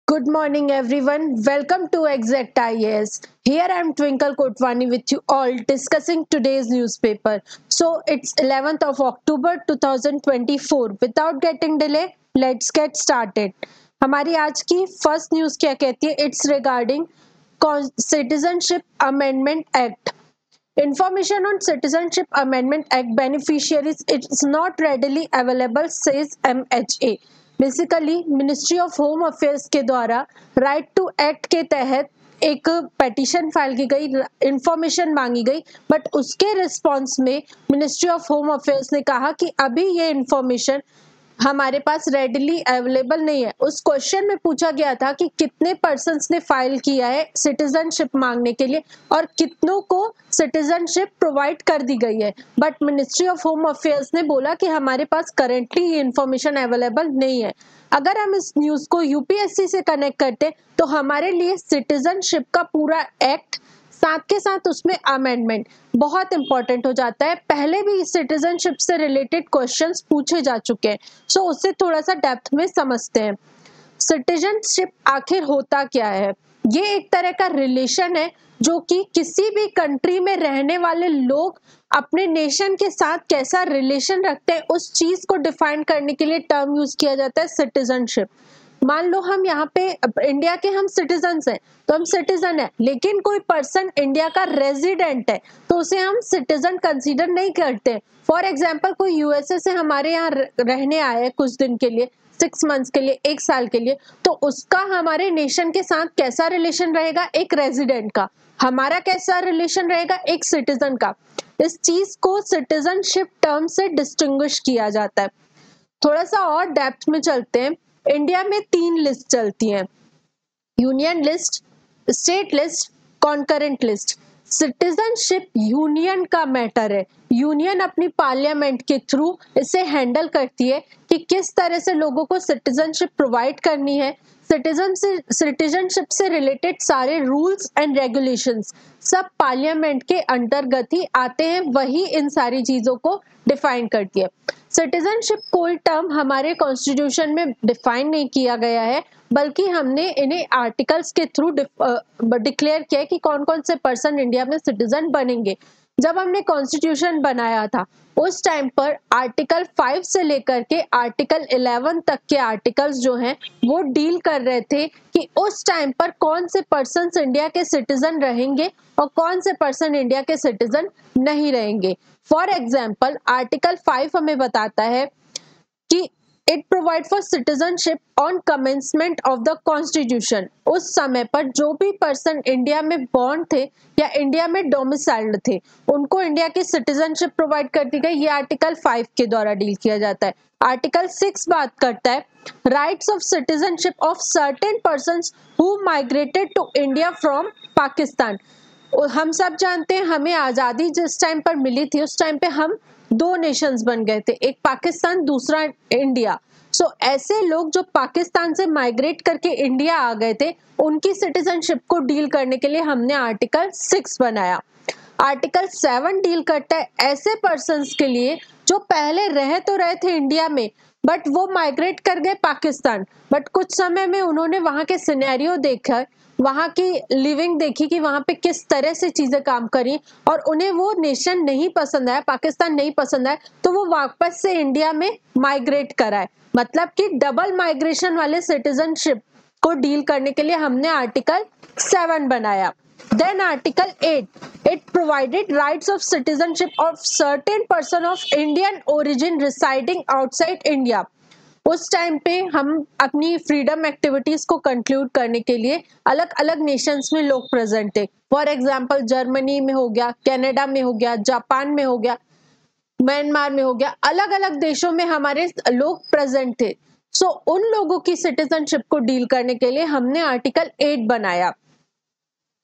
Good morning everyone. Welcome to Exact IAS. Here I am Twinkle Kotwani with you all discussing today's newspaper. So it's 11th of October 2024. Without getting delay, let's get started. हमारी आज की first news क्या कहती है? It's regarding citizenship amendment act. Information on Citizenship Amendment Act beneficiaries is not readily available, says MHA. Basically ministry of home affairs के द्वारा right to act के तहत एक पेटिशन फाइल की गई, इंफॉर्मेशन मांगी गई, बट उसके रिस्पांस में मिनिस्ट्री ऑफ होम अफेयर्स ने कहा कि अभी ये इंफॉर्मेशन हमारे पास रेडिली अवेलेबल नहीं है. उस क्वेश्चन में पूछा गया था कि कितने पर्सन्स ने फाइल किया है सिटीजनशिप मांगने के लिए और कितनों को सिटीजनशिप प्रोवाइड कर दी गई है, but ministry of home affairs ने बोला कि हमारे पास करेंटली ये इंफॉर्मेशन अवेलेबल नहीं है. अगर हम इस न्यूज को यूपीएससी से कनेक्ट करते तो हमारे लिए सिटीजनशिप का पूरा एक्ट साथ के साथ उसमें अमेंडमेंट बहुत इंपॉर्टेंट हो जाता है. पहले भी सिटीजनशिप से रिलेटेड क्वेश्चंस पूछे जा चुके हैं, सो उससे थोड़ा सा डेप्थ में समझते हैं. सिटीजनशिप आखिर होता क्या है? ये एक तरह का रिलेशन है जो कि किसी भी कंट्री में रहने वाले लोग अपने नेशन के साथ कैसा रिलेशन रखते हैं उस चीज को डिफाइन करने के लिए टर्म यूज किया जाता है सिटीजनशिप. मान लो हम यहाँ पे इंडिया के हम सिटीजन्स हैं तो हम सिटीजन है, लेकिन कोई पर्सन इंडिया का रेजिडेंट है तो उसे हम सिटीजन कंसीडर नहीं करते. फॉर एग्जाम्पल कोई यूएसए से हमारे यहाँ रहने आया है कुछ दिन के लिए, 6 मंथ्स के लिए, 1 साल के लिए, तो उसका हमारे नेशन के साथ कैसा रिलेशन रहेगा? एक रेजिडेंट का. हमारा कैसा रिलेशन रहेगा? एक सिटीजन का. इस चीज को सिटीजनशिप टर्म से डिस्टिंग्विश किया जाता है. थोड़ा सा और डेप्थ में चलते हैं. इंडिया में 3 लिस्ट चलती हैं: union list, state list, concurrent list. Citizenship union का मैटर है. यूनियन अपनी पार्लियामेंट के थ्रू इसे हैंडल करती है कि किस तरह से लोगों को सिटीजनशिप प्रोवाइड करनी है. सिटीजनशिप से रिलेटेड सारे रूल्स एंड रेगुलेशंस सब पार्लियामेंट के अंतर्गत ही आते हैं, वही इन सारी चीजों को डिफाइन करती है. सिटीजनशिप कोई टर्म हमारे कॉन्स्टिट्यूशन में डिफाइन नहीं किया गया है, बल्कि हमने इन्हें आर्टिकल्स के थ्रू डिक्लेयर किया है कि कौन कौन से पर्सन इंडिया में सिटीजन बनेंगे. जब हमने कॉन्स्टिट्यूशन बनाया था उस टाइम पर आर्टिकल 5 से लेकर के आर्टिकल 11 तक के आर्टिकल्स जो हैं वो डील कर रहे थे कि उस टाइम पर कौन से पर्सन्स इंडिया के सिटीजन रहेंगे और कौन से पर्सन इंडिया के सिटीजन नहीं रहेंगे. फॉर एग्जाम्पल आर्टिकल 5 हमें बताता है कि it provide for citizenship on commencement of the constitution. उस समय पर जो भी पर्सन इंडिया में बॉर्न थे या इंडिया में डोमिसाइल्ड थे उनको इंडिया की सिटीजनशिप प्रोवाइड कर दी गई. ये आर्टिकल 5 के द्वारा डील किया जाता है. आर्टिकल 6 बात करता है rights of citizenship of certain persons who migrated to India from Pakistan. हम सब जानते हैं हमें आजादी जिस टाइम पर मिली थी उस टाइम पे हम 2 नेशंस बन गए थे, एक पाकिस्तान दूसरा इंडिया. सो ऐसे लोग जो पाकिस्तान से माइग्रेट करके इंडिया आ गए थे उनकी सिटीजनशिप को डील करने के लिए हमने आर्टिकल 6 बनाया. आर्टिकल 7 डील करता है ऐसे पर्सन्स के लिए जो पहले रह तो रहे थे इंडिया में बट वो माइग्रेट कर गए पाकिस्तान, बट कुछ समय में उन्होंने वहां के सिनेरियो देखा, वहां की लिविंग देखी कि वहां पे किस तरह से चीजें काम करी और उन्हें वो नेशन नहीं पसंद आया, पाकिस्तान नहीं पसंद आया, तो वो वापस से इंडिया में माइग्रेट कराए. मतलब कि डबल माइग्रेशन वाले सिटीजनशिप को डील करने के लिए हमने आर्टिकल 7 बनाया. Then Article 8, it provided rights of citizenship of certain person of Indian origin residing outside India. उस टाइम पे हम अपनी फ्रीडम एक्टिविटीज को कंक्लूड करने के लिए अलग अलग नेशंस में लोग प्रेजेंट थे. फॉर एग्जांपल जर्मनी में हो गया, कनाडा में हो गया, जापान में हो गया, म्यांमार में हो गया, अलग अलग देशों में हमारे लोग प्रेजेंट थे. सो उन लोगों की सिटीजनशिप को डील करने के लिए हमने आर्टिकल 8 बनाया.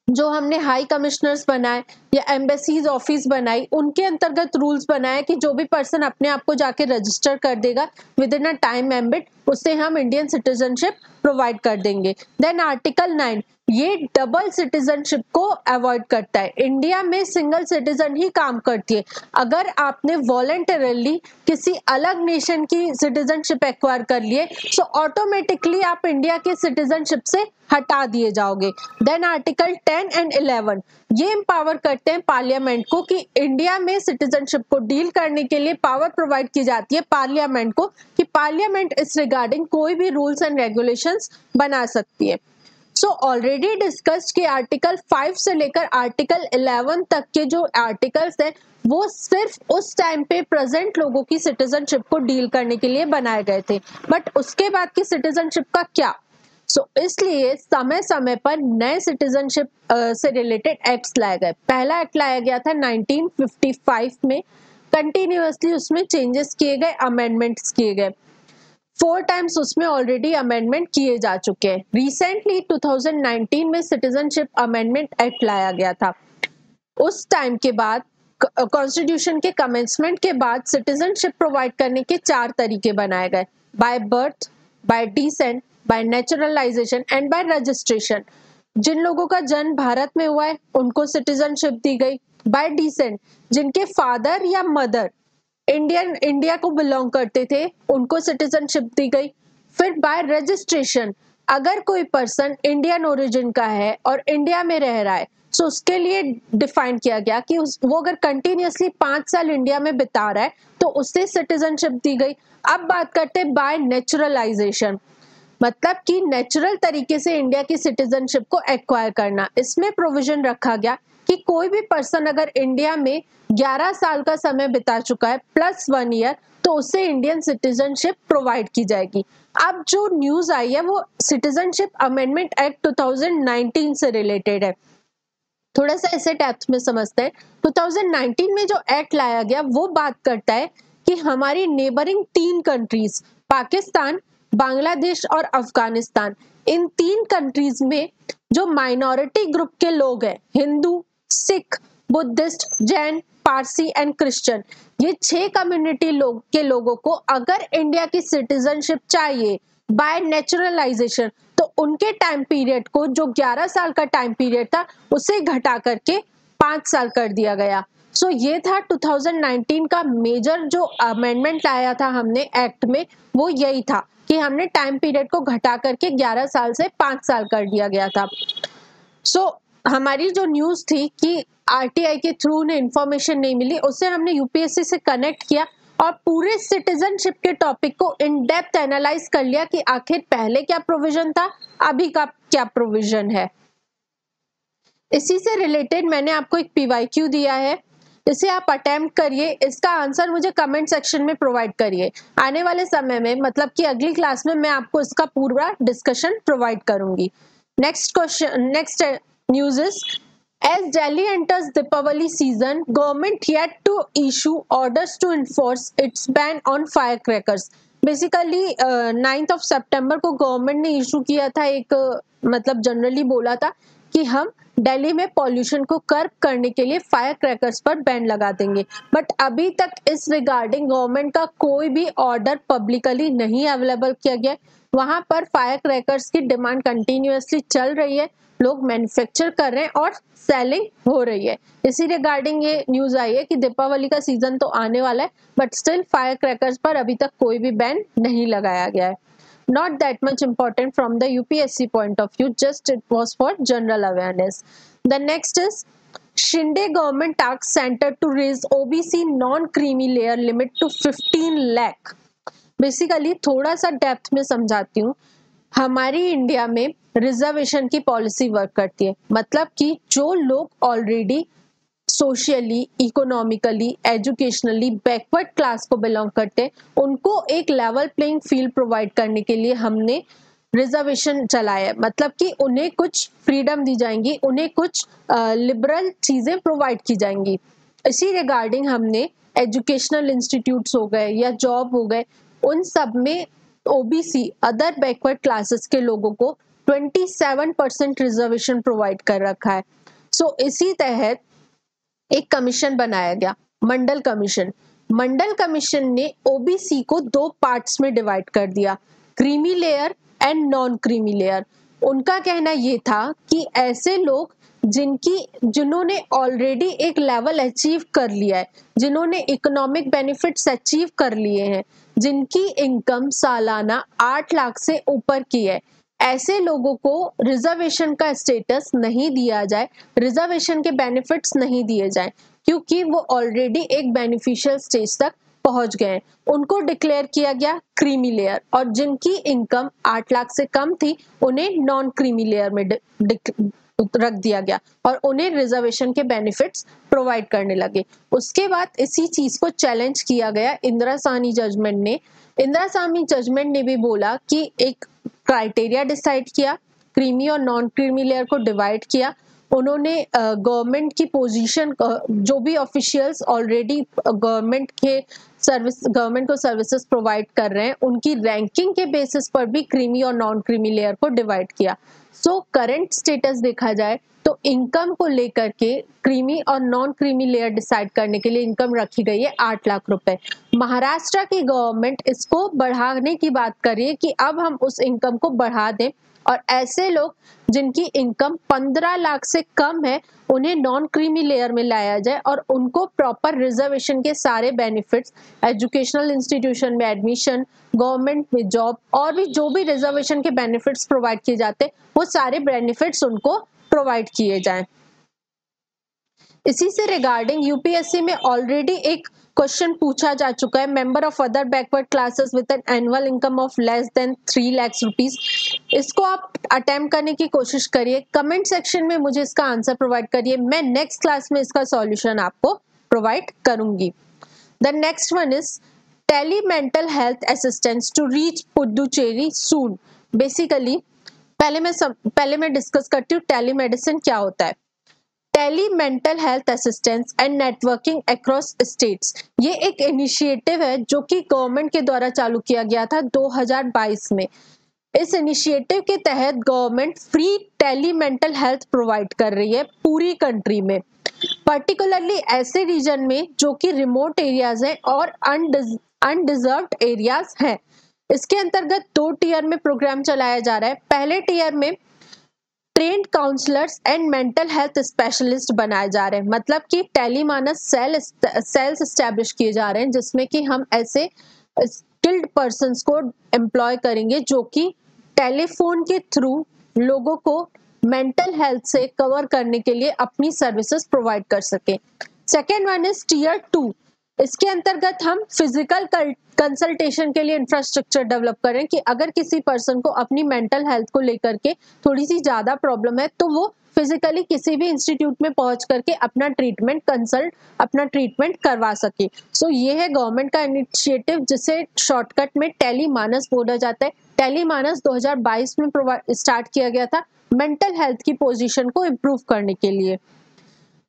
जो हमने हाई कमिश्नर्स बनाए या एम्बेसीज ऑफिस बनाई उनके अंतर्गत रूल्स बनाए कि जो भी पर्सन अपने आप को जाके रजिस्टर कर देगा with in a time ambit उससे हम इंडियन सिटीजनशिप प्रोवाइड कर देंगे. देन आर्टिकल 9, ये डबल सिटीजनशिप को अवॉइड करता है। इंडिया में सिंगल सिटीजन ही काम करती है। अगर आपने वॉलंटरली किसी अलग नेशन की सिटीजनशिप एक्वायर कर लिए तो ऑटोमेटिकली आप इंडिया के सिटीजनशिप से हटा दिए जाओगे। देन आर्टिकल 10 एंड 11 ये एम्पावर करते हैं पार्लियामेंट को कि इंडिया में सिटीजनशिप को डील करने के लिए पावर प्रोवाइड की जाती है पार्लियामेंट को कि पार्लियामेंट इस रिगार्डिंग कोई भी रूल्स एंड रेगुलेशंस बना सकती है। सो ऑलरेडी डिस्कस्ड कि आर्टिकल 5 से लेकर आर्टिकल 11 तक के जो आर्टिकल्स हैं वो सिर्फ उस टाइम पे प्रेजेंट लोगों की सिटीजनशिप को डील करने के लिए बनाए गए थे, बट उसके बाद की सिटीजनशिप का क्या। इसलिए समय समय पर नए सिटीजनशिप से रिलेटेड एक्ट्स लाए गए। पहला एक्ट लाया गया था 1955 में, कंटिन्यूअसली उसमें चेंजेस किए गए, अमेंडमेंट्स किए गए, 4 टाइम्स उसमें ऑलरेडी अमेंडमेंट किए जा चुके हैं। रिसेंटली 2019 में सिटीजनशिप अमेंडमेंट एक्ट लाया गया था। उस टाइम के बाद कॉन्स्टिट्यूशन के कमेंसमेंट के बाद सिटीजनशिप प्रोवाइड करने के 4 तरीके बनाए गए, by birth, by descent, by naturalisation and by registration. जिन लोगों का जन्म भारत में हुआ है उनको सिटीजनशिप दी गई। बाय डिसेंट, जिनके फादर या मदर इंडिया को बिलोंग करते थे उनको सिटीजनशिप दी गई। फिर बाय रजिस्ट्रेशन, अगर कोई पर्सन इंडियन ओरिजिन का है और इंडिया में रह रहा है तो उसके लिए डिफाइन किया गया कि वो अगर कंटिन्यूअसली 5 साल इंडिया में बिता रहा है तो उससे सिटीजनशिप दी गई। अब बात करते हैं बाय नेचुरलाइजेशन, मतलब कि नेचुरल तरीके से इंडिया की सिटीजनशिप को एक्वायर करना। इसमें प्रोविजन रखा गया कि कोई भी पर्सन अगर इंडिया में 11 साल का समय बिता चुका है प्लस 1 ईयर तो उसे इंडियन सिटीजनशिप प्रोवाइड की जाएगी। अब जो न्यूज आई है वो सिटीजनशिप अमेंडमेंट एक्ट 2019 से रिलेटेड है। थोड़ा सा इसे डेप्थ में समझते हैं। 2019 में जो एक्ट लाया गया वो बात करता है कि हमारी नेबरिंग 3 कंट्रीज पाकिस्तान, बांग्लादेश और अफगानिस्तान, इन 3 कंट्रीज में जो माइनॉरिटी ग्रुप के लोग हैं, Hindu, Sikh, Buddhist, Jain, Parsi and Christian, ये 6 कम्युनिटी के लोगों को अगर इंडिया की सिटीजनशिप चाहिए बाय नेचुरलाइजेशन तो उनके टाइम पीरियड को, जो 11 साल का टाइम पीरियड था, उसे घटा करके 5 साल कर दिया गया। ये था 2019 का मेजर जो अमेंडमेंट लाया था हमने एक्ट में, वो यही था कि हमने टाइम पीरियड को घटा करके 11 साल से 5 साल कर दिया गया था। हमारी जो न्यूज थी कि आरटीआई के थ्रू उन्हें इंफॉर्मेशन नहीं मिली, उससे हमने यूपीएससी से कनेक्ट किया और पूरे सिटीजनशिप के टॉपिक को इन डेप्थ एनालाइज कर लिया कि आखिर पहले क्या प्रोविजन था, अभी का क्या प्रोविजन है। इसी से रिलेटेड मैंने आपको एक पीवाईक्यू दिया है, इसे आप अटेम्प्ट करिए, इसका आंसर मुझे कमेंट सेक्शन में प्रोवाइड करिए। आने वाले समय में, मतलब कि अगली क्लास में, मैं आपको इसका पूरा डिस्कशन प्रोवाइड करूंगी। Next news is, as Delhi enters Deepavali season, government yet to issue orders to enforce its ban on firecrackers। Basically 9th of September को गवर्नमेंट ने इशू किया था एक, मतलब जनरली बोला था कि हम दिल्ली में पॉल्यूशन को कर्ब करने के लिए फायर क्रैकर्स पर बैन लगा देंगे, बट अभी तक इस रिगार्डिंग गवर्नमेंट का कोई भी ऑर्डर पब्लिकली नहीं अवेलेबल किया गया। वहां पर फायर क्रैकर्स की डिमांड कंटिन्यूअसली चल रही है, लोग मैन्युफैक्चर कर रहे हैं और सेलिंग हो रही है। इसी रिगार्डिंग ये न्यूज आई है कि दीपावली का सीजन तो आने वाला है, बट स्टिल फायर क्रैकर्स पर अभी तक कोई भी बैन नहीं लगाया गया है। Not that much important from the UPSC point of view, just it was for general awareness. The next is, Shinde government asks center to raise OBC non-creamy layer limit to 15 lakh। Basically थोड़ा सा depth में समझाती हूँ। हमारी India में reservation की policy work करती है, मतलब कि जो लोग already socially, economically, educationally backward class को बिलोंग करते हैं, उनको एक लेवल प्लेइंग फील्ड प्रोवाइड करने के लिए हमने रिजर्वेशन चलाया है। मतलब कि उन्हें कुछ फ्रीडम दी जाएंगी, उन्हें कुछ लिबरल चीजें प्रोवाइड की जाएंगी। इसी रिगार्डिंग हमने एजुकेशनल इंस्टीट्यूट्स हो गए या जॉब हो गए, उन सब में ओबीसी, अदर बैकवर्ड क्लासेस के लोगों को 27% रिजर्वेशन प्रोवाइड कर रखा है। इसी तहत एक कमीशन बनाया गया, मंडल कमीशन। मंडल कमीशन ने ओबीसी को 2 पार्ट्स में डिवाइड कर दिया, creamy layer and non creamy layer. उनका कहना ये था कि ऐसे लोग जिन्होंने ऑलरेडी एक लेवल अचीव कर लिया है, जिन्होंने इकोनॉमिक बेनिफिट्स अचीव कर लिए हैं, जिनकी इनकम सालाना 8 लाख से ऊपर की है, ऐसे लोगों को रिजर्वेशन का स्टेटस नहीं दिया जाए, रिजर्वेशन के बेनिफिट्स नहीं दिए जाए, क्योंकि वो ऑलरेडी एक बेनिफिशियल स्टेज तक पहुंच गए हैं। उनको डिक्लेयर किया गया क्रीमी लेयर, और जिनकी इनकम 8 लाख से कम थी उन्हें नॉन क्रीमी लेयर में रख दिया गया और उन्हें रिजर्वेशन के बेनिफिट्स प्रोवाइड करने लगे। उसके बाद इसी चीज को चैलेंज किया गया इंदिरा साहनी जजमेंट ने। इंदिरा साहनी जजमेंट ने भी बोला कि एक क्राइटेरिया डिसाइड किया, क्रीमी और नॉन क्रीमी लेयर को डिवाइड किया। उन्होंने गवर्नमेंट की पोजीशन, जो भी ऑफिशियल्स ऑलरेडी गवर्नमेंट को सर्विसेज प्रोवाइड कर रहे हैं, उनकी रैंकिंग के बेसिस पर भी क्रीमी और नॉन क्रीमी लेयर को डिवाइड किया। सो करंट स्टेटस देखा जाए तो इनकम को लेकर के क्रीमी और नॉन क्रीमी लेयर डिसाइड करने के लिए इनकम रखी गई है 8 लाख रुपए। महाराष्ट्र की गवर्नमेंट इसको बढ़ाने की बात कर रही है कि अब हम उस इनकम को बढ़ा दें और ऐसे लोग जिनकी इनकम 15 लाख से कम है उन्हें नॉन क्रीमी लेयर में लाया जाए और उनको प्रॉपर रिजर्वेशन के सारे बेनिफिट्स, एजुकेशनल इंस्टीट्यूशन में एडमिशन, गवर्नमेंट में जॉब और भी जो भी रिजर्वेशन के बेनिफिट्स प्रोवाइड किए जाते वो सारे बेनिफिट्स उनको प्रोवाइड किए जाएं। इसी से रिगार्डिंग यूपीएससी में ऑलरेडी एक क्वेश्चन पूछा जा चुका है, member of other backward classes with an annual income of less than 3 lakh rupees. इसको आप अटेम्प्ट करने की कोशिश करिए, कमेंट सेक्शन में मुझे इसका आंसर प्रोवाइड करिए, मैं नेक्स्ट क्लास में इसका सॉल्यूशन आपको प्रोवाइड करूंगी। The next one is tele mental health assistance to reach Puducherry soon. Basically पहले मैं डिस्कस करती हूँ टेली मेडिसिन क्या होता है। Tele mental health assistance and networking across states, ये एक इनिशिएटिव है जो कि गवर्नमेंट के द्वारा चालू किया गया था 2022 में। इस इनिशिएटिव के तहत government free tele mental health provide कर रही है पूरी कंट्री में, पर्टिकुलरली ऐसे रीजन में जो कि रिमोट एरियाज हैं और अनडिजर्व्ड एरियाज हैं। इसके अंतर्गत 2 टीयर में प्रोग्राम चलाया जा रहा है। पहले टीयर में trained counsellors and mental health specialist बनाए जा रहे हैं, मतलब कि टेलीमानस सेल्स एस्टैब्लिश किए जा रहे हैं जिसमें कि हम ऐसे स्किल्ड पर्संस को एम्प्लॉय करेंगे जो कि टेलीफोन के थ्रू लोगों को मेंटल हेल्थ से कवर करने के लिए अपनी सर्विसेज प्रोवाइड कर सके। सेकेंड वन इज टीयर 2, इसके अंतर्गत हम फिजिकल कंसल्टेशन के लिए इंफ्रास्ट्रक्चर डेवलप करें कि अगर किसी पर्सन को अपनी मेंटल हेल्थ को लेकर के थोड़ी सी ज्यादा प्रॉब्लम है तो वो फिजिकली किसी भी इंस्टीट्यूट में पहुंच करके अपना ट्रीटमेंट करवा सके। सो ये है गवर्नमेंट का इनिशिएटिव जिसे शॉर्टकट में टेलीमानस बोला जाता है। टेलीमानस 2022 में स्टार्ट किया गया था मेंटल हेल्थ की पोजीशन को इम्प्रूव करने के लिए।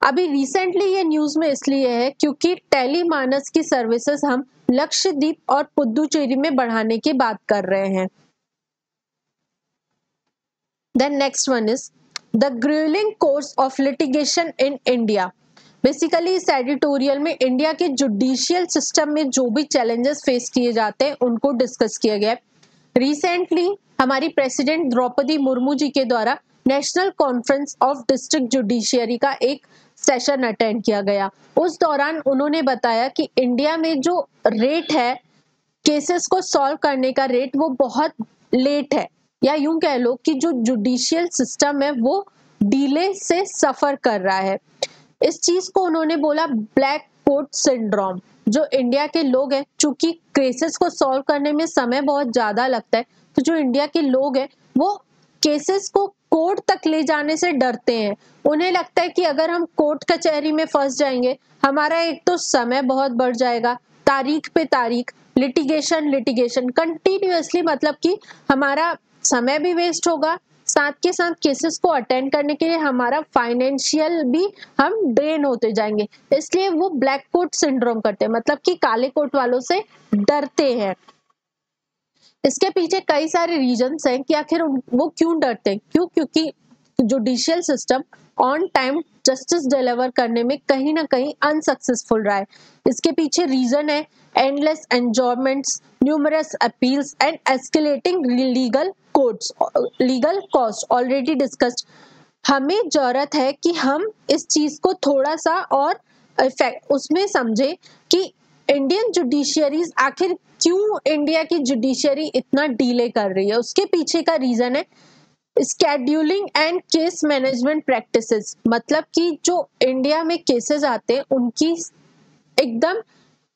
अभी रिसेंटली ये न्यूज में इसलिए है क्योंकि टेलीमानस की सर्विसेज हम लक्षद्वीप और पुडुचेरी में बढ़ाने की बात कर रहे हैं। Then next one is the growing course of litigation in India. Basically इस एडिटोरियल में इंडिया के जुडिशियल सिस्टम में जो भी चैलेंजेस फेस किए जाते हैं उनको डिस्कस किया गया। रिसेंटली हमारी प्रेसिडेंट द्रौपदी मुर्मू जी के द्वारा national conference of district judiciary का एक सेशन अटेंड किया गया। उस दौरान उन्होंने बताया कि इंडिया में जो रेट है केसेस को सॉल्व करने का रेट वो बहुत लेट है, या यूं कह लो कि जो जुडिशियल सिस्टम है वो डिले से सफर कर रहा है। इस चीज को उन्होंने बोला ब्लैक कोट सिंड्रोम। जो इंडिया के लोग हैं, चूंकि केसेस को सॉल्व करने में समय बहुत ज्यादा लगता है, तो जो इंडिया के लोग हैं वो केसेस को कोर्ट तक ले जाने से डरते हैं। उन्हें लगता है कि अगर हम कोर्ट कचहरी में फंस जाएंगे हमारा एक तो समय बहुत बढ़ जाएगा, तारीख पे तारीख लिटिगेशन कंटिन्यूअसली, मतलब कि हमारा समय भी वेस्ट होगा, साथ के साथ केसेस को अटेंड करने के लिए हमारा फाइनेंशियल भी हम ड्रेन होते जाएंगे। इसलिए वो ब्लैक कोट सिंड्रोम करते हैं, मतलब कि काले कोट वालों से डरते हैं। इसके पीछे कई सारे रीजंस हैं कि आखिर वो क्यों डरते हैं। क्योंकि judicial system on time justice deliver करने में कहीं ना कहीं अनसक्सेसफुल रहा है। इसके पीछे रीजन है endless enjoyments, numerous appeals and escalating legal cost already discussed. हमें जरूरत है कि हम इस चीज को थोड़ा सा और इफेक्ट उसमें समझे कि इंडियन जुडिशियरीज आखिर क्यों इंडिया की जुडिशियरी इतना डिले कर रही है। उसके पीछे का रीजन है scheduling and case management practices, मतलब कि जो इंडिया में केसेस आते हैं उनकी एकदम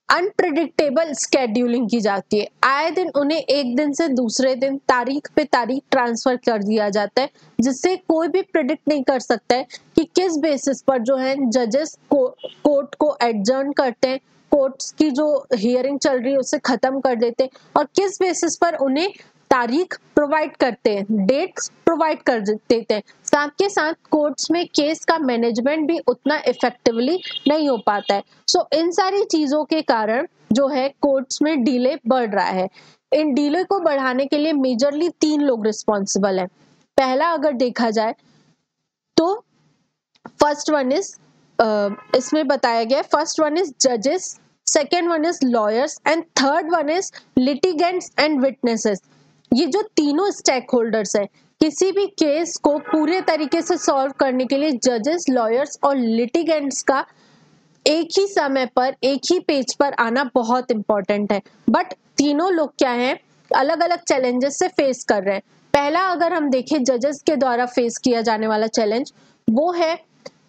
अनप्रिडिक्टेबल स्केड्यूलिंग की जाती है। आए दिन उन्हें एक दिन से दूसरे दिन तारीख पे तारीख ट्रांसफर कर दिया जाता है, जिससे कोई भी प्रिडिक्ट नहीं कर सकता है कि किस बेसिस पर जो है जजेस कोर्ट को एडजर्न करते हैं, कोर्ट्स की जो हियरिंग चल रही है उसे खत्म कर देते हैं, और किस बेसिस पर उन्हें तारीख प्रोवाइड करते हैं, डेट्स प्रोवाइड कर देते हैं। साथ के साथ कोर्ट्स में केस का मैनेजमेंट भी उतना इफेक्टिवली नहीं हो पाता है। सो इन सारी चीजों के कारण जो है कोर्ट्स में डिले बढ़ रहा है। इन डिले को बढ़ाने के लिए मेजरली 3 लोग रिस्पॉन्सिबल हैं। पहला अगर देखा जाए तो फर्स्ट वन इज इसमें बताया गया, फर्स्ट वन इज जजेस, second one is lawyers and third one is litigants and witnesses. ये जो तीनों स्टेक होल्डर्स है किसी भी केस को पूरे तरीके से सॉल्व करने के लिए जजेस, लॉयर्स और लिटिगेंट्स का एक ही समय पर एक ही पेज पर आना बहुत इंपॉर्टेंट है। बट तीनों लोग क्या हैं, अलग अलग चैलेंजेस से फेस कर रहे हैं। पहला अगर हम देखें जजेस के द्वारा फेस किया जाने वाला चैलेंज वो है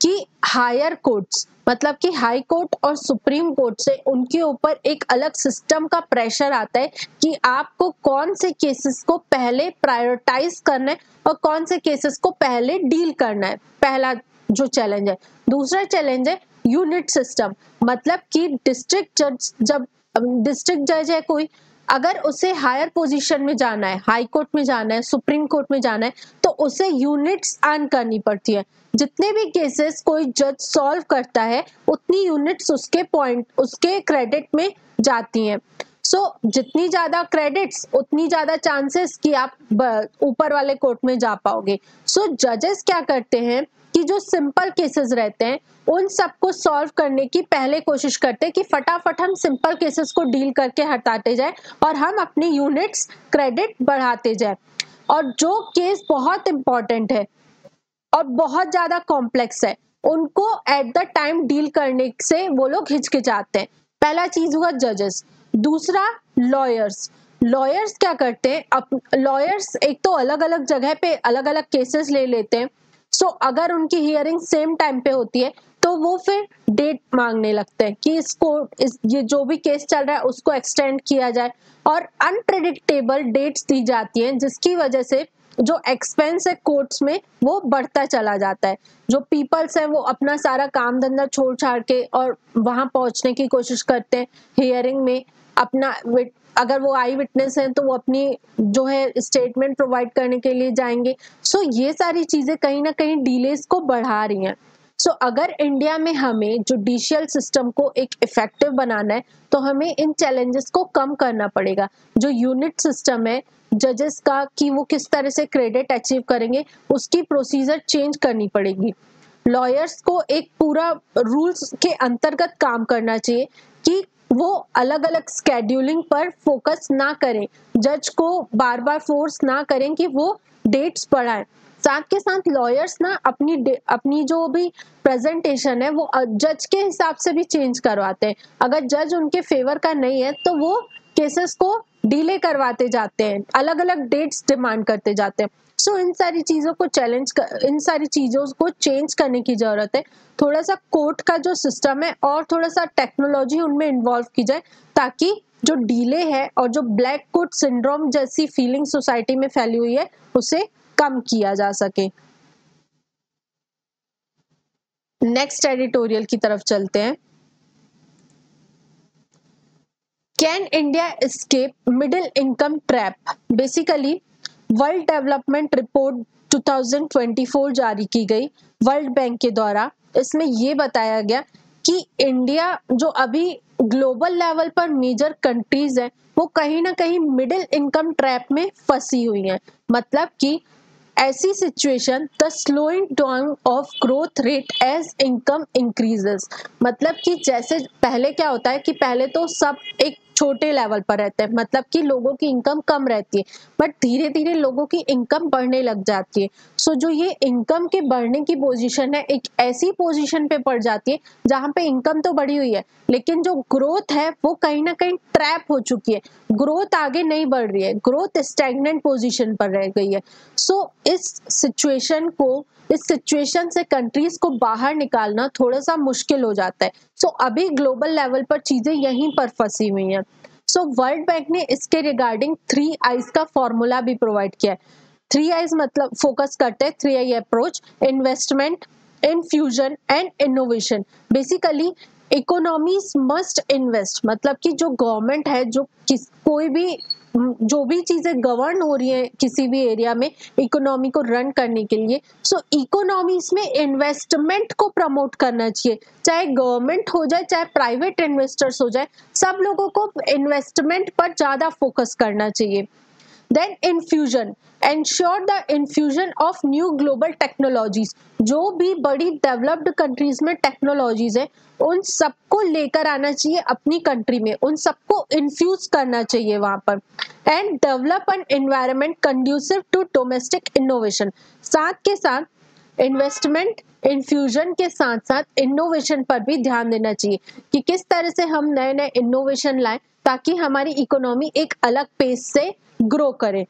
कि हायर कोर्ट्स, मतलब कि हाई कोर्ट और सुप्रीम कोर्ट से उनके ऊपर एक अलग सिस्टम का प्रेशर आता है कि आपको कौन से केसेस को पहले प्रायोरिटाइज करना है और कौन से केसेस को पहले डील करना है। पहला जो चैलेंज है। दूसरा चैलेंज है यूनिट सिस्टम, मतलब कि डिस्ट्रिक्ट जज, जब डिस्ट्रिक्ट जज है कोई, अगर उसे हायर पोजीशन में जाना है, हाई कोर्ट में जाना है, सुप्रीम कोर्ट में जाना है, तो उसे यूनिट्स अर्न करनी पड़ती है। जितने भी केसेस कोई जज सॉल्व करता है उतनी यूनिट्स उसके क्रेडिट में जाती हैं। सो जितनी ज्यादा क्रेडिट्स उतनी ज्यादा चांसेस कि आप ऊपर वाले कोर्ट में जा पाओगे। सो जजेस क्या करते हैं कि जो सिंपल केसेस रहते हैं उन सबको सॉल्व करने की पहले कोशिश करते हैं कि फटाफट हम सिंपल केसेस को डील करके हटाते जाए और हम अपनी यूनिट्स क्रेडिट बढ़ाते जाए। और जो केस बहुत इंपॉर्टेंट है और बहुत ज्यादा कॉम्प्लेक्स है उनको एट द टाइम डील करने से वो लोग हिचकिचाते हैं। पहला चीज हुआ जजेस। दूसरा लॉयर्स। लॉयर्स क्या करते हैं, लॉयर्स एक तो अलग अलग जगह पे अलग अलग केसेस ले लेते हैं। सो अगर उनकी हियरिंग सेम टाइम पे होती है तो वो फिर डेट मांगने लगते हैं कि ये जो भी केस चल रहा है उसको एक्सटेंड किया जाए, और अनप्रेडिक्टेबल डेट्स दी जाती हैं जिसकी वजह से जो एक्सपेंस है कोर्ट्स में वो बढ़ता चला जाता है। जो पीपल्स है वो अपना सारा काम धंधा छोड़ छाड़ के और वहां पहुंचने की कोशिश करते हैं हियरिंग में। अपना अगर वो आई विटनेस हैं तो वो अपनी जो है स्टेटमेंट प्रोवाइड करने के लिए जाएंगे। सो ये सारी चीजें कहीं ना कहीं डिलेस को बढ़ा रही हैं। सो अगर इंडिया में हमें जुडिशियल सिस्टम को एक इफेक्टिव बनाना है तो हमें इन चैलेंजेस को कम करना पड़ेगा। जो यूनिट सिस्टम है जजेस का कि वो किस तरह से क्रेडिट अचीव करेंगे उसकी प्रोसीजर चेंज करनी पड़ेगी। लॉयर्स को एक पूरा रूल्स के अंतर्गत काम करना चाहिए कि वो अलग अलग स्केड्यूलिंग पर फोकस ना करें, जज को बार बार फोर्स ना करें कि वो डेट्स बढ़ाएं। साथ के साथ लॉयर्स ना अपनी जो भी प्रेजेंटेशन है वो जज के हिसाब से भी चेंज करवाते हैं। अगर जज उनके फेवर का नहीं है तो वो केसेस को डिले करवाते जाते हैं, अलग अलग डेट्स डिमांड करते जाते हैं। सो इन सारी चीजों को चेंज करने की जरूरत है। थोड़ा सा कोर्ट का जो सिस्टम है और थोड़ा सा टेक्नोलॉजी उनमें इन्वॉल्व की जाए ताकि जो डिले है और जो ब्लैक कोट सिंड्रोम जैसी फीलिंग सोसाइटी में फैली हुई है उसे कम किया जा सके। नेक्स्ट एडिटोरियल की तरफ चलते हैं। Can India escape middle income trap? Basically world development report 2024 जारी की गई वर्ल्ड बैंक के द्वारा। इसमें ये बताया गया कि इंडिया जो अभी ग्लोबल लेवल पर मेजर कंट्रीज है वो कहीं ना कहीं मिडिल इनकम ट्रैप में फंसी हुई हैं। मतलब कि ऐसी situation the slowing down of growth rate as income increases, मतलब कि जैसे पहले क्या होता है कि पहले तो सब एक छोटे लेवल पर रहते हैं, मतलब कि लोगों की इनकम कम रहती है, बट धीरे धीरे लोगों की इनकम बढ़ने लग जाती है। सो जो ये इनकम के बढ़ने की पोजीशन है, एक ऐसी पोजीशन पे पड़ जाती है जहां पे इनकम तो बढ़ी हुई है लेकिन जो ग्रोथ है वो कहीं ना कहीं ट्रैप हो चुकी है, ग्रोथ आगे नहीं बढ़ रही है, ग्रोथ स्टैग्नेंट पोजीशन पर रह गई है। सो इस सिचुएशन से कंट्रीज को बाहर निकालना थोड़ा सा मुश्किल हो जाता है। सो अभी ग्लोबल लेवल पर चीजें यहीं पर फंसी हुई हैं। सो वर्ल्ड बैंक ने इसके रिगार्डिंग 3 आईज का फॉर्मूला भी प्रोवाइड किया है। 3 आईज मतलब फोकस करते हैं 3 I approach, investment, infusion and innovation. Basically economies must invest, मतलब कि जो गवर्नमेंट है, जो भी चीजें गवर्न हो रही है किसी भी एरिया में इकोनॉमी को रन करने के लिए, सो इकोनॉमीज में इन्वेस्टमेंट को प्रमोट करना चाहिए, चाहे गवर्नमेंट हो जाए चाहे प्राइवेट इन्वेस्टर्स हो जाए, सब लोगों को इन्वेस्टमेंट पर ज्यादा फोकस करना चाहिए। Then infusion, ensure the infusion of new global technologies, जो भी बड़ी डेवलप्ड कंट्रीज में टेक्नोलॉजीज है उन सबको लेकर आना चाहिए अपनी कंट्री में, उन सबको इन्फ्यूज करना चाहिए वहां पर। And develop an environment conducive to domestic innovation, साथ के साथ इन्वेस्टमेंट इन्फ्यूजन के साथ साथ इनोवेशन पर भी ध्यान देना चाहिए कि किस तरह से हम नए नए इनोवेशन लाएं ताकि हमारी इकोनॉमी एक अलग पेस से ग्रो करे।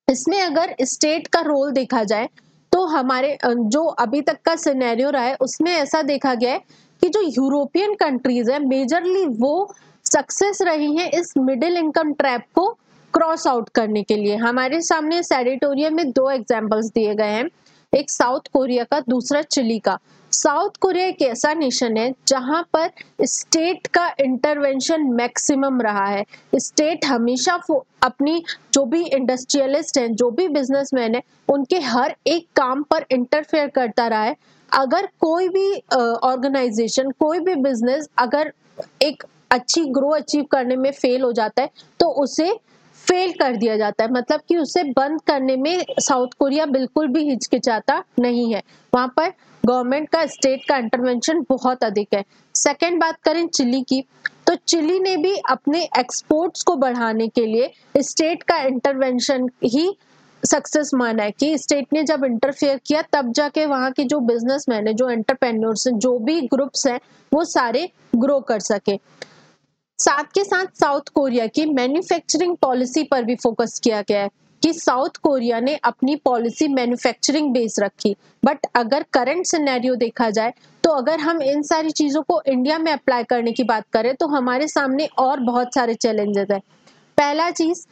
इसमें अगर स्टेट का रोल देखा जाए तो हमारे जो अभी तक का सिनेरियो रहा है उसमें ऐसा देखा गया है कि जो यूरोपियन कंट्रीज है मेजरली वो सक्सेस रही हैं इस मिडिल इनकम ट्रैप को क्रॉस आउट करने के लिए। हमारे सामने एडिटोरियल में 2 एग्जांपल्स दिए गए हैं, एक साउथ कोरिया का, दूसरा चिली का। साउथ कोरिया एक ऐसा नेशन है जहां पर स्टेट का इंटरवेंशन मैक्सिमम रहा है। स्टेट हमेशा अपनी जो भी इंडस्ट्रियलिस्ट हैं, जो भी बिजनेसमैन है, उनके हर एक काम पर इंटरफेयर करता रहा है। अगर कोई भी ऑर्गेनाइजेशन, कोई भी बिजनेस अगर एक अच्छी ग्रो अचीव करने में फेल हो जाता है तो उसे फेल कर दिया जाता है, मतलब कि उसे बंद करने में साउथ कोरिया बिल्कुल भी हिचकिचाता नहीं है। वहां पर गवर्नमेंट का, स्टेट का इंटरवेंशन बहुत अधिक है। सेकंड बात करें चिली की, तो चिली ने भी अपने एक्सपोर्ट्स को बढ़ाने के लिए स्टेट का इंटरवेंशन ही सक्सेस माना है कि स्टेट ने जब इंटरफेयर किया तब जाके वहां के जो बिजनेसमैन है, जो एंटरप्रेन्योर्स हैं, जो भी ग्रुप्स हैं, वो सारे ग्रो कर सके। साथ के साथ साउथ कोरिया की मैन्युफैक्चरिंग पॉलिसी पर भी फोकस किया गया है कि साउथ कोरिया ने अपनी पॉलिसी मैन्युफैक्चरिंग बेस रखी। बट अगर करंट सिनेरियो देखा जाए तो अगर हम इन सारी चीजों को इंडिया में अप्लाई करने की बात करें तो हमारे सामने और बहुत सारे चैलेंजेस है। पहला चीज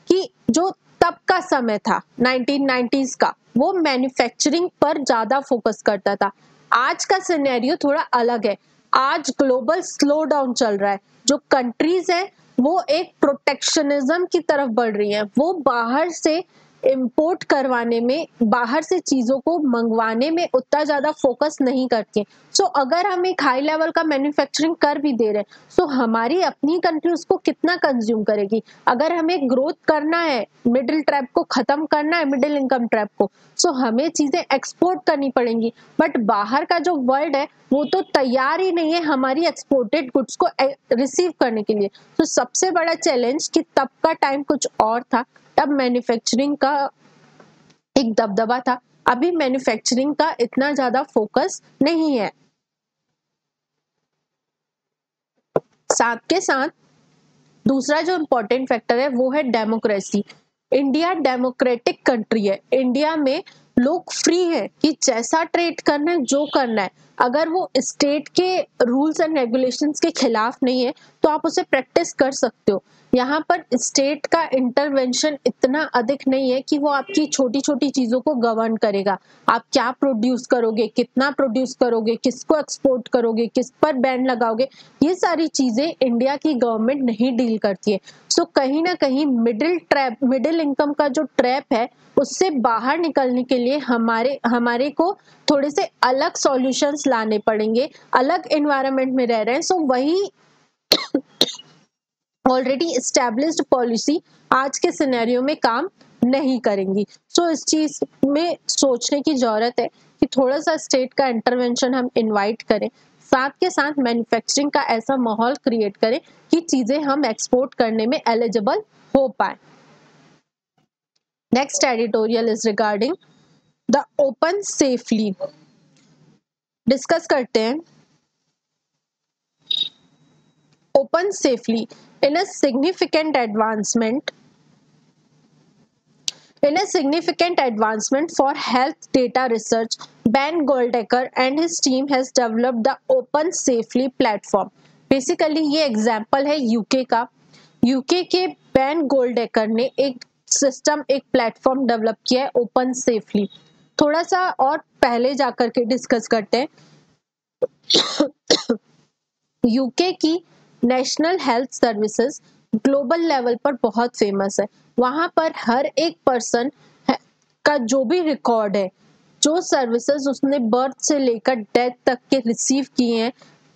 कि जो तब का समय था 1990s का, वो मैन्युफैक्चरिंग पर ज्यादा फोकस करता था। आज का सिनेरियो थोड़ा अलग है, आज ग्लोबल स्लो डाउन चल रहा है। जो कंट्रीज है वो एक प्रोटेक्शनिज्म की तरफ बढ़ रही है, वो बाहर से इंपोर्ट करवाने में, बाहर से चीजों को मंगवाने में उतना ज्यादा फोकस नहीं करती। सो अगर हम एक हाई लेवल का मैन्युफैक्चरिंग कर भी दे रहे हैं सो हमारी अपनी कंट्री उसको कितना कंज्यूम करेगी। अगर हमें ग्रोथ करना है, मिडिल ट्रैप को खत्म करना है, मिडिल इनकम ट्रैप को, सो हमें चीजें एक्सपोर्ट करनी पड़ेंगी। बट बाहर का जो वर्ल्ड है वो तो तैयार ही नहीं है हमारी एक्सपोर्टेड गुड्स को रिसीव करने के लिए। तो सबसे बड़ा चैलेंज कि तब का टाइम कुछ और था, तब मैन्युफैक्चरिंग का एक दबदबा था, अभी मैन्युफैक्चरिंग का इतना ज्यादा फोकस नहीं है। साथ के साथ दूसरा जो इम्पोर्टेंट फैक्टर है वो है डेमोक्रेसी। इंडिया डेमोक्रेटिक कंट्री है, इंडिया में लोग फ्री है कि जैसा ट्रेड करना है, जो करना है। अगर वो स्टेट के रूल्स एंड रेगुलेशंस के खिलाफ नहीं है तो आप उसे प्रैक्टिस कर सकते हो। यहाँ पर स्टेट का इंटरवेंशन इतना अधिक नहीं है कि वो आपकी छोटी छोटी चीजों को गवर्न करेगा। आप क्या प्रोड्यूस करोगे, कितना प्रोड्यूस करोगे, किसको एक्सपोर्ट करोगे, किस पर बैन लगाओगे, ये सारी चीजें इंडिया की गवर्नमेंट नहीं डील करती है। सो कहीं ना कहीं मिडिल इनकम का जो ट्रैप है उससे बाहर निकलने के लिए हमारे को थोड़े से अलग सॉल्यूशंस लाने पड़ेंगे। अलग एनवायरनमेंट में रह रहे हैं, सो वही ऑलरेडी एस्टैब्लिश्ड पॉलिसी आज के सिनेरियो में काम नहीं करेंगी। सो इस चीज में सोचने की जरूरत है कि थोड़ा सा स्टेट का इंटरवेंशन हम इनवाइट करें, साथ के साथ मैन्युफैक्चरिंग का ऐसा माहौल क्रिएट करें कि चीजें हम एक्सपोर्ट करने में एलिजिबल हो पाए। Next editorial is regarding the open safely. Discuss करते हैं open safely in a significant advancement for health data research, Ben Goldacre and his team has developed the Open Safely platform. Basically ये example है UK का। UK के ban गोल्डेकर ने एक system, एक platform develop किया है ओपन सेफली। थोड़ा सा और पहले जाकर के डिस्कस करते हैं। यूके की national health services global level पर बहुत फेमस है। वहां पर हर एक पर्सन का जो भी रिकॉर्ड है, जो सर्विसेज उसने बर्थ से लेकर डेथ तक के रिसीव किए हैं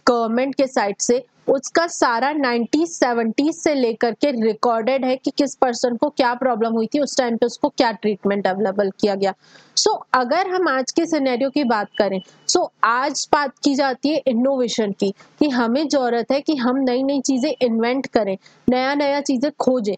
गवर्नमेंट के साइड से, उसका सारा 1970 से लेकर के रिकॉर्डेड है कि किस पर्सन को क्या प्रॉब्लम हुई थी, उस टाइम पे उसको क्या ट्रीटमेंट अवेलेबल किया गया। सो अगर हम आज के सिनेरियो की बात करें, आज बात की जाती है इनोवेशन की, कि हमें जरूरत है कि हम नई नई चीजें इन्वेंट करें, नया नया चीजें खोजें।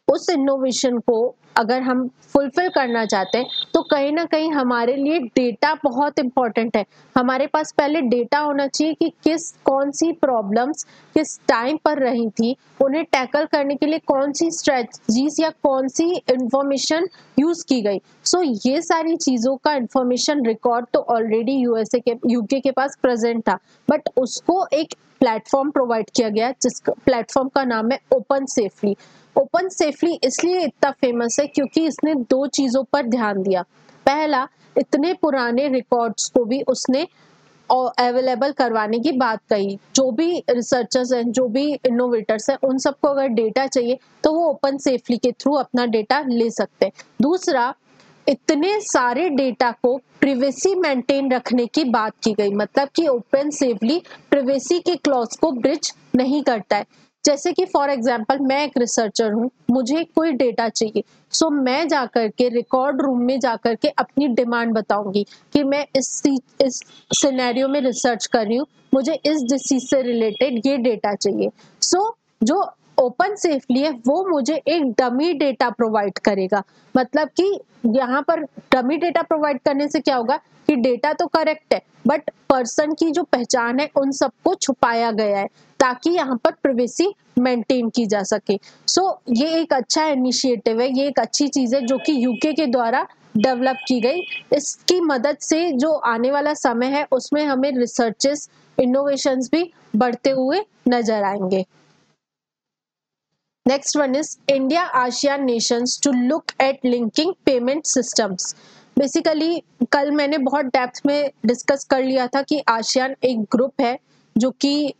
उस इनोवेशन को अगर हम फुलफिल करना चाहते हैं तो कहीं ना कहीं हमारे लिए डेटा बहुत इंपॉर्टेंट है। हमारे पास पहले डेटा होना चाहिए कि कौन सी प्रॉब्लम्स किस टाइम पर रही थी, उन्हें टैकल करने के लिए कौन सी स्ट्रेटजीज या कौन सी इंफॉर्मेशन यूज की गई। ये सारी चीजों का इंफॉर्मेशन रिकॉर्ड तो ऑलरेडी यूके के पास प्रेजेंट था, बट उसको एक प्लेटफॉर्म प्रोवाइड किया गया जिस प्लेटफॉर्म का नाम है ओपन सेफली। ओपन सेफली इसलिए इतना फेमस है क्योंकि इसने दो चीजों पर ध्यान दिया। पहला, इतने पुराने रिकॉर्ड्स को भी उसने अवेलेबल करवाने की बात कही। जो भी रिसर्चर्स हैं, जो भी इनोवेटर्स हैं, उन सबको अगर डेटा चाहिए तो वो ओपन सेफली के थ्रू अपना डेटा ले सकते हैं। दूसरा, इतने सारे डेटा को प्रिवेसी मेंटेन रखने की बात की गई, मतलब कि ओपन सेफली प्रिवेसी के क्लॉज को ब्रिज नहीं करता है। जैसे कि फॉर एग्जांपल मैं एक रिसर्चर हूँ, मुझे कोई डेटा चाहिए, मैं जाकर के रिकॉर्ड रूम में जाकर के अपनी डिमांड बताऊंगी कि मैं इस सिनेरियो में रिसर्च कर रही हूँ, मुझे इस डिसीज से रिलेटेड ये डेटा चाहिए। जो ओपन सेफली है वो मुझे एक डमी डेटा प्रोवाइड करेगा। मतलब कि यहाँ पर डमी डेटा प्रोवाइड करने से क्या होगा कि डेटा तो करेक्ट है, बट पर्सन की जो पहचान है उन सबको छुपाया गया है ताकि यहाँ पर प्राइवेसी मेंटेन की जा सके। ये एक अच्छा इनिशिएटिव है, ये एक अच्छी चीज है जो कि यूके के द्वारा डेवलप की गई। इसकी मदद से जो आने वाला समय है उसमें हमें रिसर्चेस, इनोवेशंस भी बढ़ते हुए नजर आएंगे। Next one is India ASEAN nations to look at linking payment systems. Basically कल मैंने बहुत डेप्थ में डिस्कस कर लिया था कि आसियान एक ग्रुप है जो कि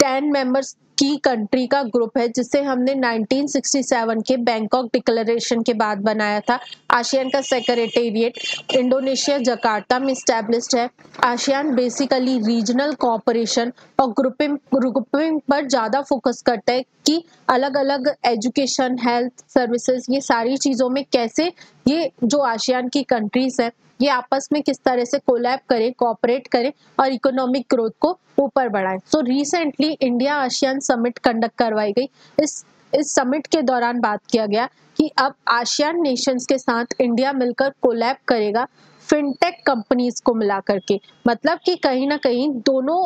10 मेंबर्स की कंट्री का ग्रुप है, जिसे हमने 1967 के बैंकॉक डिक्लेरेशन के बाद बनाया था। आसियान का सेक्रेटेरिएट इंडोनेशिया जकार्ता में स्टैब्लिश्ड है। आसियान बेसिकली रीजनल कोऑपरेशन और ग्रुपिंग पर ज्यादा फोकस करता है कि अलग अलग एजुकेशन, हेल्थ सर्विसेज, ये सारी चीजों में कैसे ये जो आसियान की कंट्रीज है ये आपस में किस तरह से कोलैब करें, कोऑपरेट करें और इकोनॉमिक ग्रोथ को ऊपर बढ़ाएं। Recently India ASEAN summit conduct करवाई गई। इस समिट के दौरान बात किया गया कि अब आसियान नेशंस के साथ इंडिया मिलकर कोलैब करेगा फिनटेक कंपनीज को मिला करके। मतलब कि कहीं ना कहीं दोनों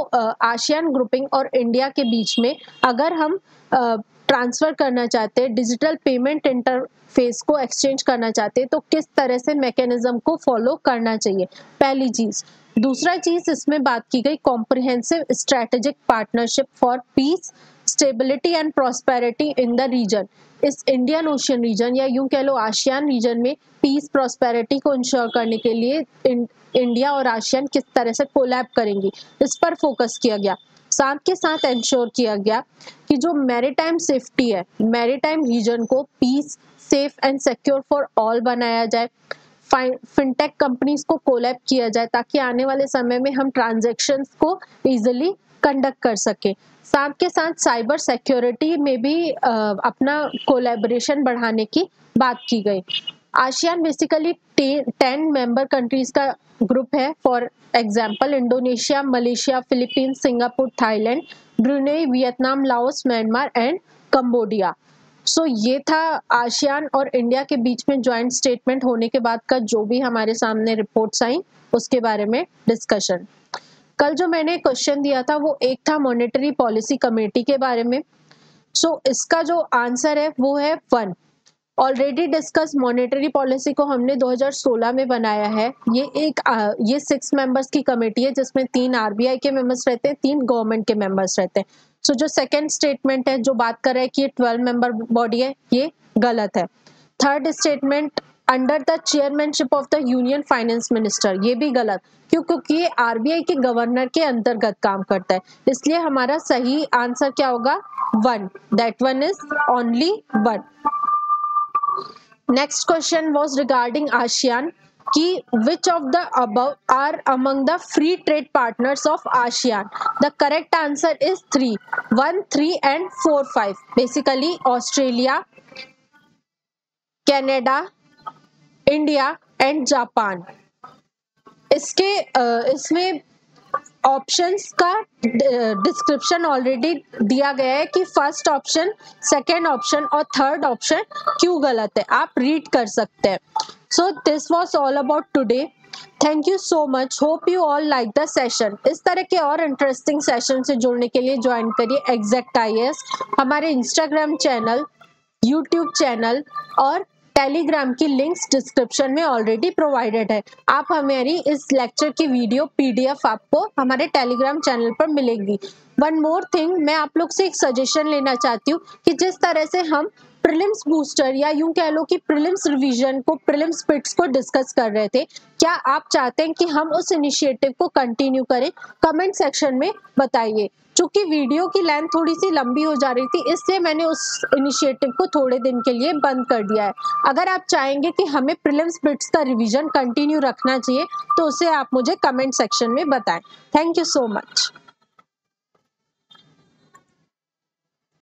आसियान ग्रुपिंग और इंडिया के बीच में अगर हम ट्रांसफर करना चाहते हैं, डिजिटल पेमेंट इंटरफेस को एक्सचेंज करना चाहते हैं, तो किस तरह से मैकेनिज्म को फॉलो करना चाहिए, पहली चीज। दूसरा चीज इसमें बात की गई comprehensive strategic partnership for peace, stability and prosperity in the region. इस इंडियन ओशियन रीजन या यूं कह लो आसियान रीजन में पीस, प्रॉस्पेरिटी को इंश्योर करने के लिए इंडिया और आसियान किस तरह से कोलैब करेंगी, इस पर फोकस किया गया। साथ के साथ इंश्योर किया गया कि जो मैरीटाइम सेफ्टी है, मैरीटाइम रीजन को peace, safe and secure for all बनाया जाए। फिनटेक कंपनीज को कोलैब किया जाए ताकि आने वाले समय में हम ट्रांजैक्शंस को इजीली कंडक्ट कर सके। साथ के साथ साइबर सिक्योरिटी में भी अपना कोलैबोरेशन बढ़ाने की बात की गई। आसियान बेसिकली 10 मेंबर कंट्रीज का ग्रुप है। For example Indonesia, Malaysia, Philippines, Singapore, Thailand, Brunei, Vietnam, Laos, Myanmar and Cambodia. So ये था आसियान और इंडिया के बीच में ज्वाइंट स्टेटमेंट होने के बाद का जो भी हमारे सामने रिपोर्ट्स आई उसके बारे में डिस्कशन। कल जो मैंने क्वेश्चन दिया था वो एक था मॉनेटरी पॉलिसी कमेटी के बारे में। सो इसका जो आंसर है वो है 1। ऑलरेडी डिस्कस मॉनेटरी पॉलिसी को हमने 2016 में बनाया है। ये 6 मेंबर्स की कमेटी है जिसमें 3 आरबीआई के मेंबर्स रहते हैं, 3 गवर्नमेंट के मेंबर्स रहते हैं। सो जो सेकंड स्टेटमेंट है जो बात कर रहा है कि ये 12 मेंबर बॉडी है, ये गलत है। Third statement under the chairmanship of the union finance minister, ये भी गलत, क्योंकि ये आरबीआई के गवर्नर के अंतर्गत काम करता है। इसलिए हमारा सही आंसर क्या होगा? 1। That one is only 1। Next question was regarding ASEAN कि which of the above are among the free trade partners of ASEAN? The correct answer is 3, 1, 3 and 4, 5. Basically Australia, Canada, India and Japan. इसमें options का description already दिया गया है कि first option, second option और third option क्यों गलत है, आप रीड कर सकते हैं। So this was all about today. Thank you so much. Hope you all like the session. इस तरह के और इंटरेस्टिंग सेशन से जुड़ने के लिए ज्वाइन करिए एग्जैक्ट आईएएस। हमारे इंस्टाग्राम चैनल, यूट्यूब चैनल और टेलीग्राम की लिंक्स डिस्क्रिप्शन में ऑलरेडी प्रोवाइडेड है। आप हमारी इस लेक्चर की वीडियो पीडीएफ आपको हमारे टेलीग्राम चैनल पर मिलेगी। वन मोर थिंग, मैं आप लोग से एक सजेशन लेना चाहती हूँ कि जिस तरह से हम प्रीलिम्स बूस्टर या यूं कह लो कि प्रीलिम्स रिवीजन को, प्रीलिम्स बिट्स को डिस्कस कर रहे थे, क्या आप चाहते हैं कि हम उस इनिशिएटिव को कंटिन्यू करें? कमेंट सेक्शन में बताइए। चूंकि वीडियो की लेंथ थोड़ी सी लंबी हो जा रही थी इसलिए मैंने उस इनिशिएटिव को थोड़े दिन के लिए बंद कर दिया है। अगर आप चाहेंगे कि हमें प्रीलिम्स बिट्स का रिवीजन कंटिन्यू रखना चाहिए तो उसे आप मुझे कमेंट सेक्शन में बताएं। Thank you so much.